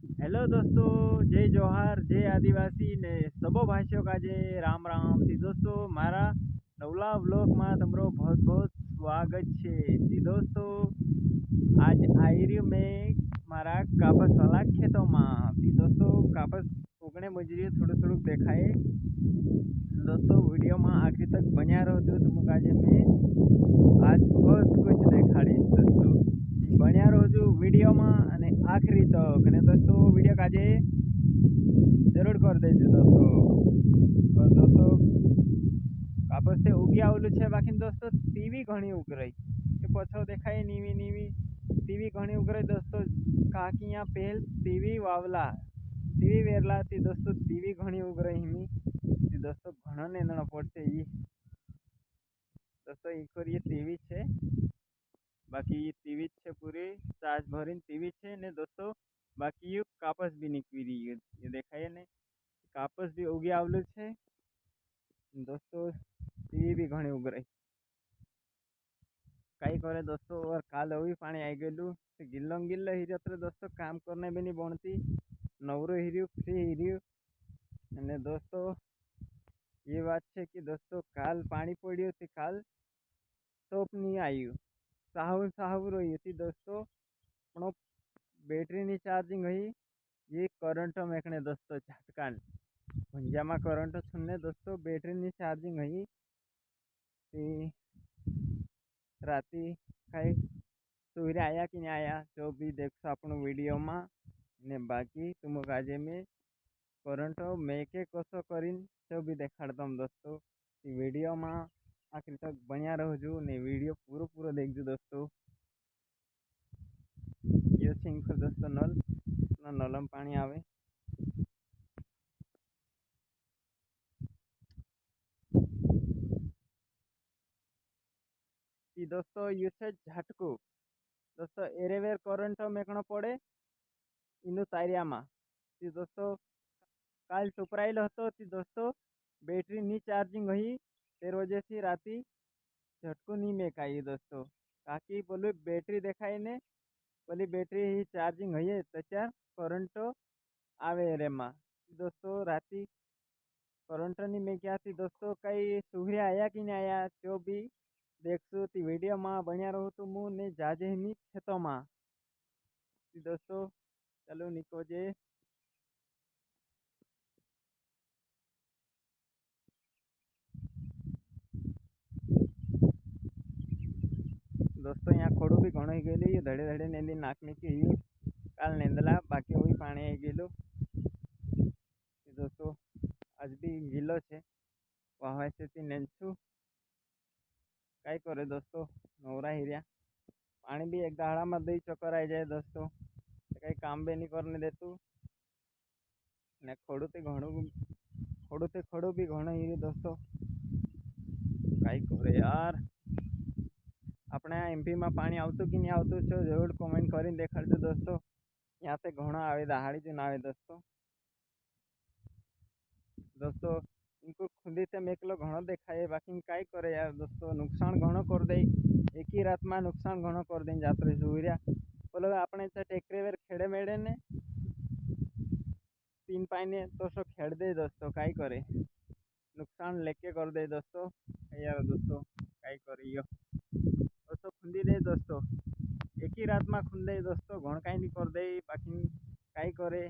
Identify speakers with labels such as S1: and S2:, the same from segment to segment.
S1: Hello दोस्तों, जय जोहार, जय आदिवासी ने सबो भाषियों का जय राम राम थी दोस्तों। मारा नवला व्लॉग में तमरो बहुत बहुत स्वागत है थी दोस्तों। आज आई रही मैं मारा कापस वाला खेतों में थी दोस्तों। कापस उगने मजरी थोड़ું થોડું देखाए दोस्तों। वीडियो में आखिर तक बन्या रहो तुम काजे में आज बहुत कुछ देखाड़ीश दोस्तों। बन्या रहो वीडियो में અને आखिरी तक ने दोस्तों वीडियो काजे जरूर कर देજો दोस्तों। और दोस्तों कापस से उगी आवेલું છે બાકી दोस्तों टीवी घणी उगराई કે પછો દેખાય નીવી નીવી टीवी घणी उगराई दोस्तों। काकी यहाँ पहल टीवी वावला टीवी वेरला थी दोस्तों। टीवी घणी उगराई हिमी थी दोस्तों। घणो नेंदणो पड़શે ई दोस्तों। एक ये टीवी છે बाकी टीवी છે पूरी चार्ज भरीને टीवी છે ने दोस्तों। बाकी ये कापस भी निकली रही है, ये देखाय ने कापस भी उगी आवेલું છે दोस्तों। टीवी भी घणी उगराई कई करे दोस्तों। और काल अभी पानी आई गयलू गिल्लो गिल्लो हीरो तो दोस्तों काम करने भी नहीं बनती। नवरो हीरो फ्री हीरो અને दोस्तों ये बात है कि दोस्तों काल पानी पड़્યું थी काल टॉप नहीं आयु साहू साहू रही थी दोस्तों। પણ બેટરીની ચાર્જિંગ હઈ ये करंट मेकने दोस्तों झटकान भंजामा करंट छुने दोस्तों। बैटरी चार्जिंग हई राती कई सूर्य आया कि नहीं आया जो भी देखो अपन वीडियो में ने बाकी तुम काजे में करंट मेके कसो करीन जो भी देखाड़ता हूँ दोस्तों। वीडियो में आखिर तक बनिया रहो ने वीडियो पूरो पूरो देखजो दोस्तों। ये सिंक दोस्तों नल नलम पानी आवे कि दोस्तों ये છે ઝટકું दोस्तों। एरेवेर करंट मेकणो पड़े इनु तारियामा थी दोस्तों। काल टुपरायेलो हतो थी दोस्तों। बैटरी नी चार्जिंग हई तेर वजह से राती झटकू नहीं मेकाई दोस्तों। काकी बोलू बैटरी देखाय ने बोली बैटरी ही चार्जिंग हई तचार करंट आवे रेमा दोस्तों। राती करंट नहीं मेक्या थी दोस्तों। कई सूर्य आया कि नहीं आया जो भी देखसु ती वीडियो में बनिया रहो तो मु ने जाजे नी खेतों में दोस्तों। चलो निको जे दोस्तों। यहाँ खोड़ू भी घणो ही गયેલું धड़े धड़े नेंदी नाखने की काल नेंदला बाकी वही पानी आई गયેલું दोस्तों। आज भी गीलो है वहाँ से थी नेंदसु कई करे दोस्तों। नवरा हिरिया पानी भी एक दाड़ा में दई चक्कर आई जाए दोस्तों। कई काम भी नहीं करने देतु ने खोड़ू ते खड़ू भी घणो ही दोस्तों। कई करे यार अपने एमपी में पानी आवतु कि नहीं आवतु छो जरूर कमेंट कर देखाड़ो दोस्तों। यहाँ से घणो आवे दहाड़ी जो ना आवे दोस्तों। दोस्तों इनको खुदी से मेकलो घणो देखाए बाकी कई करे यार दोस्तों। नुकसान घणो कर दे एक ही रात में नुकसान घणो कर दे जात रही सूर्या बोलो अपने टेकरे वेर खेड़े मेड़े ने तीन पानी तो सो खेड़ दे दोस्तों। कई करे नुकसान लेके कर दे दोस्तों यार दोस्तों। कई करियो दोस्तों खुंदी दे दोस्तों। एक ही रात में खुंदे दोस्तों घण कई नहीं कर दे बाकी कई करे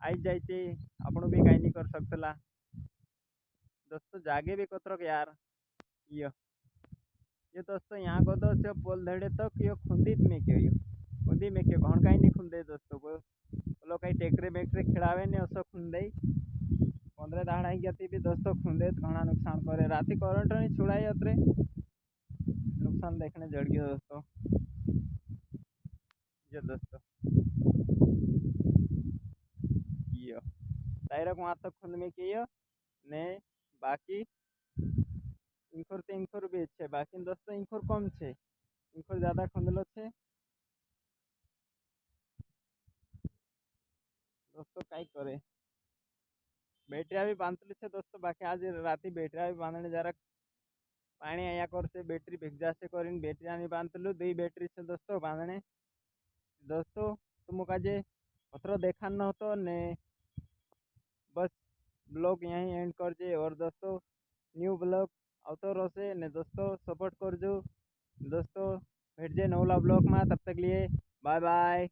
S1: आई जाए आपण भी कई नहीं कर सकता दोस्तों। जागे भी कतरक यार ये दोस्तों यहाँ को तो पोल धड़े तक यो खुंदीत में क्यों यो खुंदी में क्यों घण कहीं नहीं खुंदे दोस्तों। बोलो कहीं टेकरे बेकरे खिड़ावे ने असो खुंदे 15 दाड़ आई गया भी दोस्तों। खुंदे घना नुकसान करे राती करंट नहीं छुड़ाई अतरे नुकसान देखने जड़ गयो दोस्तों। जो दोस्तों यो डायरेक्ट वहाँ तक खुंद में कियो ने बाकी इंखुर ते इंखुर भी है बाकी दोस्तों इंखुर कम है इंखुर ज़्यादा खुंदलो है दोस्तों। कई करे बेटरिया भी बांधली है दोस्तों। बाकी आज राती बेटरिया भी बांधने जरा पानी आया करते बेटरी भेजा से कर बेटरिया नहीं बांधलू 2 बेटरी से दोस्तों बांधने दोस्तों। तुम काजे પત્ર દેખાણ નહોતો ને બસ બ્લોગ यहीं एंड करजे। और दोस्तों न्यू ब्लॉग આવતો રહેશે ને दोस्तों સપોર્ટ કરજો दोस्तों। भेटजे नवला ब्लॉग में, तब तक लिए बाय बाय।